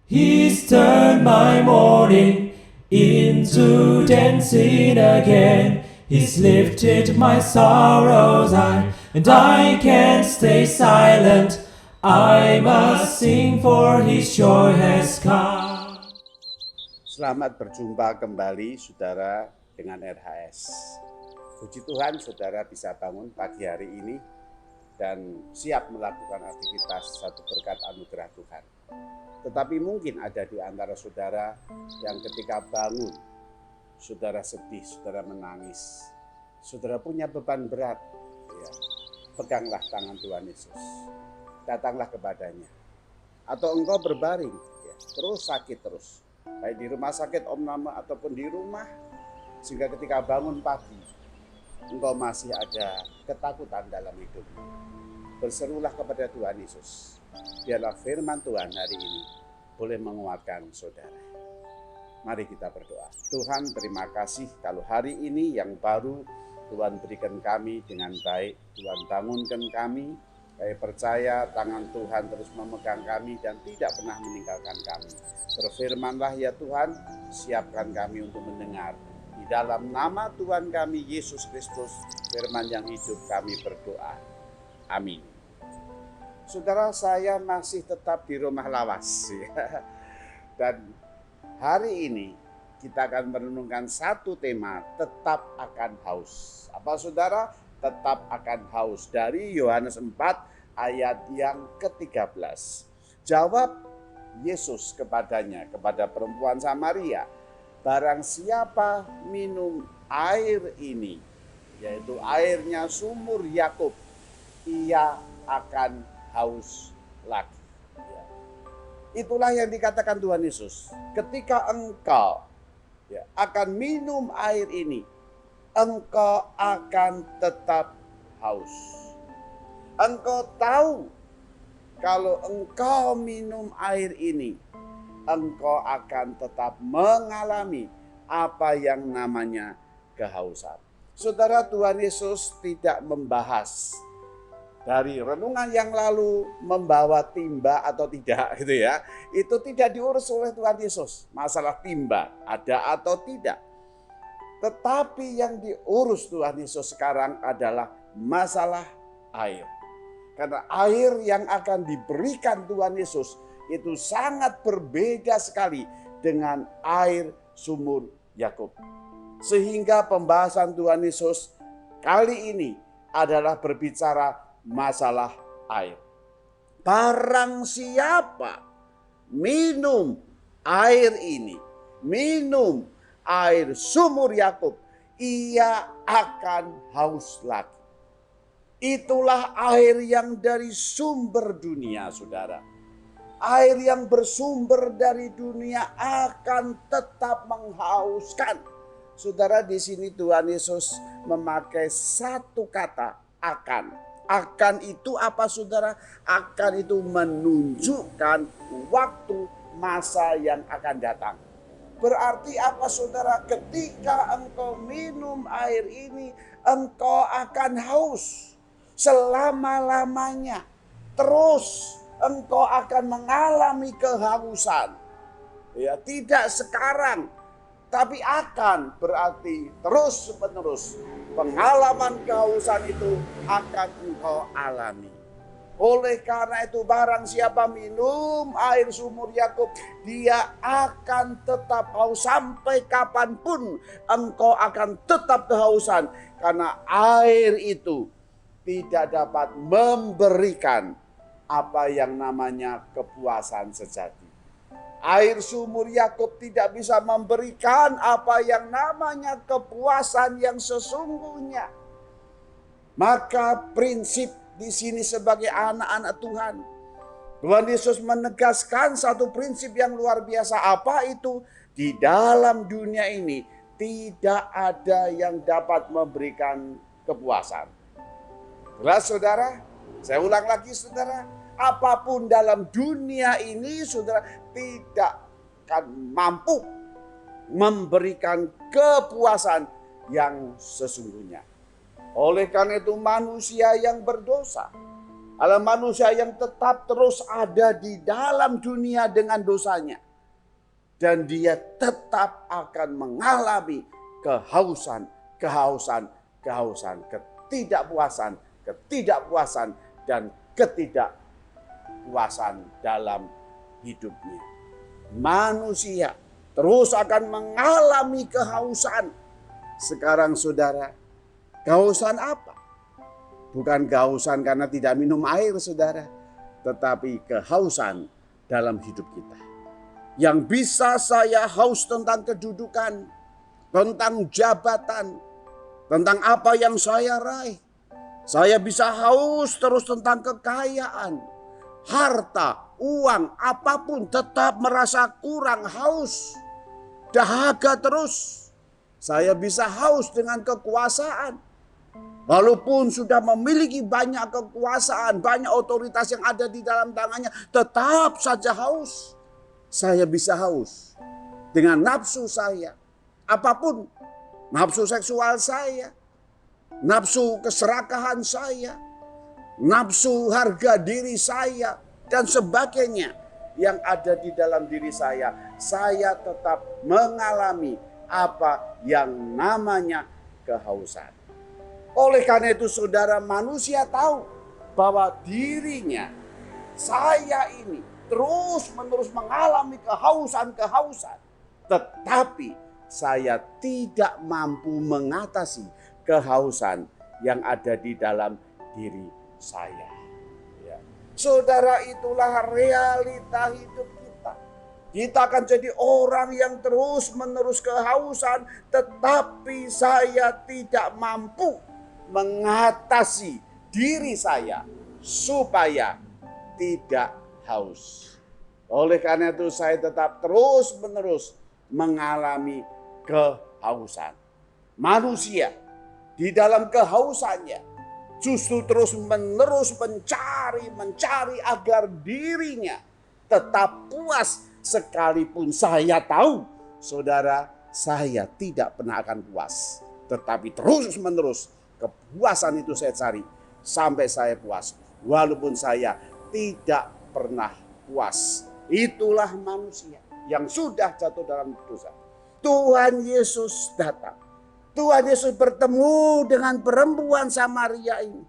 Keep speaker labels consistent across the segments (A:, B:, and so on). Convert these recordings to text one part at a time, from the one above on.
A: He's turned my mourning into dancing again. He's lifted my sorrows high, and I can't stay silent. I must sing, for His joy has come.
B: Selamat berjumpa kembali saudara dengan RHS. Puji Tuhan saudara bisa bangun pagi hari ini dan siap melakukan aktivitas satu berkat anugerah Tuhan. Tetapi mungkin ada di antara saudara yang ketika bangun, saudara sedih, saudara menangis, saudara punya beban berat. Ya, peganglah tangan Tuhan Yesus, datanglah kepadanya. Atau engkau berbaring, ya, terus sakit terus, baik di rumah sakit omnama ataupun di rumah, sehingga ketika bangun pagi, engkau masih ada ketakutan dalam hidupmu. Berserulah kepada Tuhan Yesus. Biarlah firman Tuhan hari ini boleh menguatkan saudara. Mari kita berdoa. Tuhan, terima kasih kalau hari ini yang baru Tuhan berikan kami dengan baik. Tuhan bangunkan kami. Kami percaya tangan Tuhan terus memegang kami dan tidak pernah meninggalkan kami. Berfirmanlah ya Tuhan, siapkan kami untuk mendengar. Di dalam nama Tuhan kami Yesus Kristus, firman yang hidup kami berdoa. Amin. Saudara, saya masih tetap di rumah lawas. Dan hari ini kita akan merenungkan satu tema, tetap akan haus. Apa saudara? Tetap akan haus. Dari Yohanes 4 ayat yang ke-13. Jawab Yesus kepadanya, kepada perempuan Samaria, barang siapa minum air ini, yaitu airnya sumur Yakub, ia akan haus lagi. Ya. Itulah yang dikatakan Tuhan Yesus. Ketika engkau akan minum air ini, engkau akan tetap haus. Engkau tahu kalau engkau minum air ini, engkau akan tetap mengalami apa yang namanya kehausan. Saudara, Tuhan Yesus tidak membahas dari renungan yang lalu membawa timba atau tidak gitu ya. Itu tidak diurus oleh Tuhan Yesus. Masalah timba ada atau tidak. Tetapi yang diurus Tuhan Yesus sekarang adalah masalah air. Karena air yang akan diberikan Tuhan Yesus itu sangat berbeda sekali dengan air sumur Yakub. Sehingga pembahasan Tuhan Yesus kali ini adalah berbicara masalah air. Barang siapa minum air ini, minum air sumur Yakub, ia akan haus lagi. Itulah air yang dari sumber dunia, saudara. Air yang bersumber dari dunia akan tetap menghauskan. Saudara, di sini Tuhan Yesus memakai satu kata, akan. Akan itu apa saudara? Akan itu menunjukkan waktu masa yang akan datang. Berarti apa saudara? Ketika engkau minum air ini, engkau akan haus selama-lamanya. Terus engkau akan mengalami kehausan. Ya, tidak sekarang, tapi akan, berarti terus menerus. Pengalaman kehausan itu akan engkau alami. Oleh karena itu barang siapa minum air sumur Yakub, dia akan tetap haus sampai kapanpun engkau akan tetap kehausan. Karena air itu tidak dapat memberikan apa yang namanya kepuasan sejati. Air sumur Yakub tidak bisa memberikan apa yang namanya kepuasan yang sesungguhnya. Maka prinsip di sini sebagai anak-anak Tuhan, Tuhan Yesus menegaskan satu prinsip yang luar biasa. Apa itu? Di dalam dunia ini tidak ada yang dapat memberikan kepuasan. Jelas saudara? Saya ulang lagi saudara. Apapun dalam dunia ini saudara tidak akan mampu memberikan kepuasan yang sesungguhnya. Oleh karena itu manusia yang berdosa adalah manusia yang tetap terus ada di dalam dunia dengan dosanya. Dan dia tetap akan mengalami kehausan, ketidakpuasan, dan ketidakpuasan dalam hidupnya. Manusia terus akan mengalami kehausan. Sekarang saudara, kehausan apa? Bukan kehausan karena tidak minum air saudara, tetapi kehausan dalam hidup kita. Yang bisa saya haus tentang kedudukan, tentang jabatan, tentang apa yang saya raih. Saya bisa haus terus tentang kekayaan, harta, uang, apapun, tetap merasa kurang, haus, dahaga terus. Saya bisa haus dengan kekuasaan. Walaupun sudah memiliki banyak kekuasaan, banyak otoritas yang ada di dalam tangannya, tetap saja haus. Saya bisa haus dengan nafsu saya. Apapun, nafsu seksual saya, nafsu keserakahan saya, nafsu harga diri saya, dan sebagainya yang ada di dalam diri saya tetap mengalami apa yang namanya kehausan. Oleh karena itu saudara, manusia tahu bahwa dirinya, saya ini terus-menerus mengalami kehausan. Tetapi saya tidak mampu mengatasi kehausan yang ada di dalam diri saya. Ya. Saudara, itulah realita hidup kita. Kita akan jadi orang yang terus-menerus kehausan, tetapi saya tidak mampu mengatasi diri saya supaya tidak haus. Oleh karena itu saya tetap terus-menerus mengalami kehausan. Manusia di dalam kehausannya justru terus-menerus mencari agar dirinya tetap puas, sekalipun saya tahu, saudara, saya tidak pernah akan puas. Tetapi terus-menerus kepuasan itu saya cari sampai saya puas, walaupun saya tidak pernah puas. Itulah manusia yang sudah jatuh dalam dosa. Tuhan Yesus datang. Tuhan Yesus bertemu dengan perempuan Samaria ini.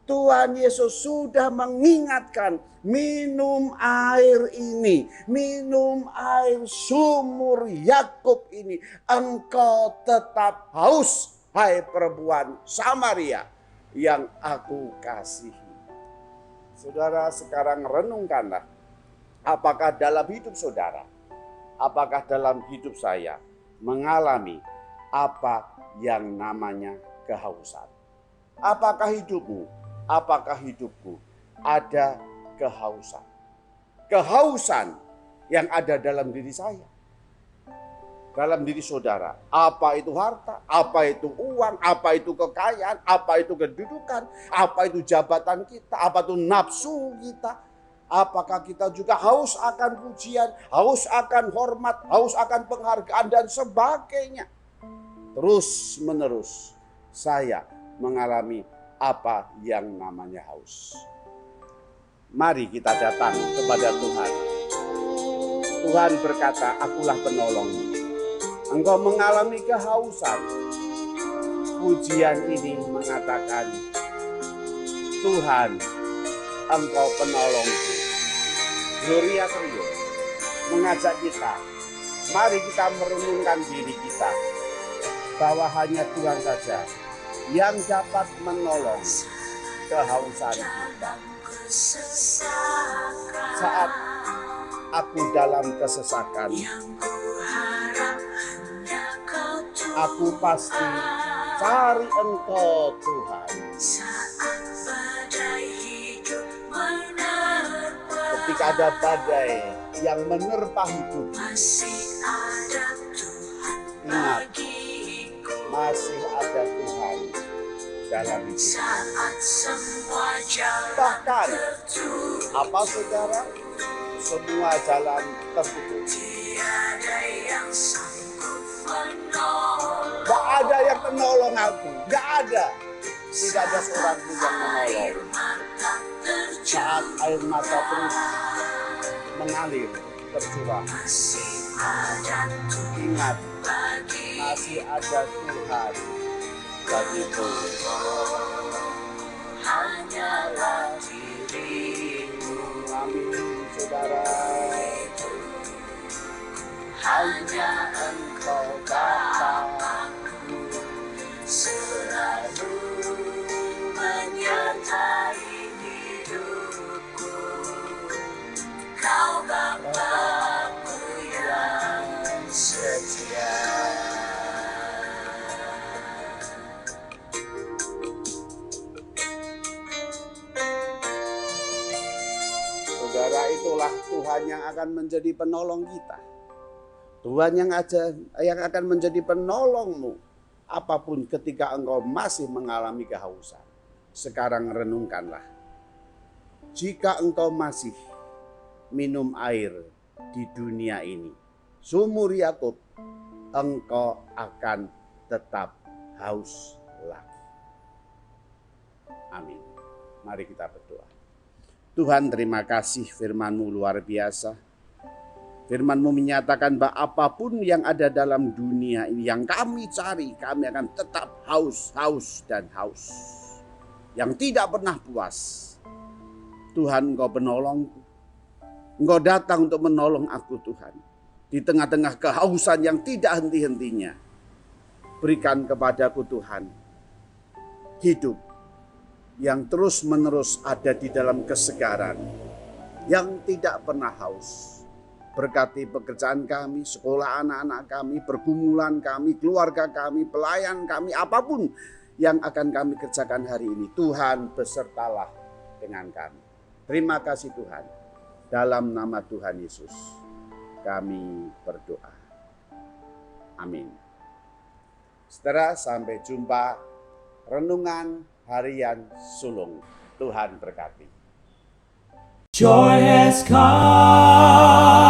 B: Tuhan Yesus sudah mengingatkan, minum air ini, minum air sumur Yakub ini, engkau tetap haus, hai perempuan Samaria yang aku kasihi. Saudara, sekarang renungkanlah, apakah dalam hidup saudara, apakah dalam hidup saya mengalami apa yang namanya kehausan? Apakah hidupmu, apakah hidupku ada kehausan? Kehausan yang ada dalam diri saya, dalam diri saudara. Apa itu harta, apa itu uang, apa itu kekayaan, apa itu kedudukan, apa itu jabatan kita, apa itu nafsu kita. Apakah kita juga haus akan pujian, haus akan hormat, haus akan penghargaan dan sebagainya. Terus menerus saya mengalami apa yang namanya haus. Mari kita datang kepada Tuhan. Tuhan berkata, akulah penolongmu. Engkau mengalami kehausan. Pujian ini mengatakan, Tuhan, engkau penolongku. Gloria Trio mengajak kita, mari kita merenungkan diri kita, bahwa hanya Tuhan saja yang dapat menolong kehausan kita. Saat aku dalam kesesakan, aku pasti cari Engkau Tuhan. Ketika ada badai yang menerpa hidup, ingat, masih ada Tuhan dalam hidup. Bahkan, apa saudara? Semua jalan tertutup. Gak ada yang menolong aku, gak ada. tidak ada seorang pun yang menolong. Saat air mata terus mengalir, tercurah, ingat masih ada Tuhan bagiku. Hanyalah dirimu, amin saudara. Hanya Engkau Bapakku selalu menyertai hidupku. Kau Bapakku yang setia. Saudara, itulah Tuhan yang akan menjadi penolong kita. Tuhan yang akan menjadi penolongmu apapun ketika engkau masih mengalami kehausan. Sekarang renungkanlah. Jika engkau masih minum air di dunia ini, sumur Yakub, engkau akan tetap haus lagi. Amin. Mari kita berdoa. Tuhan, terima kasih firman-Mu luar biasa. Firman-Mu menyatakan bahwa apapun yang ada dalam dunia ini yang kami cari, kami akan tetap haus, haus, dan haus. Yang tidak pernah puas. Tuhan, Engkau penolongku. Engkau datang untuk menolong aku, Tuhan. Di tengah-tengah kehausan yang tidak henti-hentinya. Berikan kepadaku, Tuhan, hidup yang terus-menerus ada di dalam kesegaran. Yang tidak pernah haus. Berkati pekerjaan kami, sekolah anak-anak kami, pergumulan kami, keluarga kami, pelayan kami, apapun yang akan kami kerjakan hari ini. Tuhan, besertalah dengan kami. Terima kasih Tuhan. Dalam nama Tuhan Yesus kami berdoa. Amin. Saudara, sampai jumpa renungan harian sulung. Tuhan berkati.
A: Joy has come.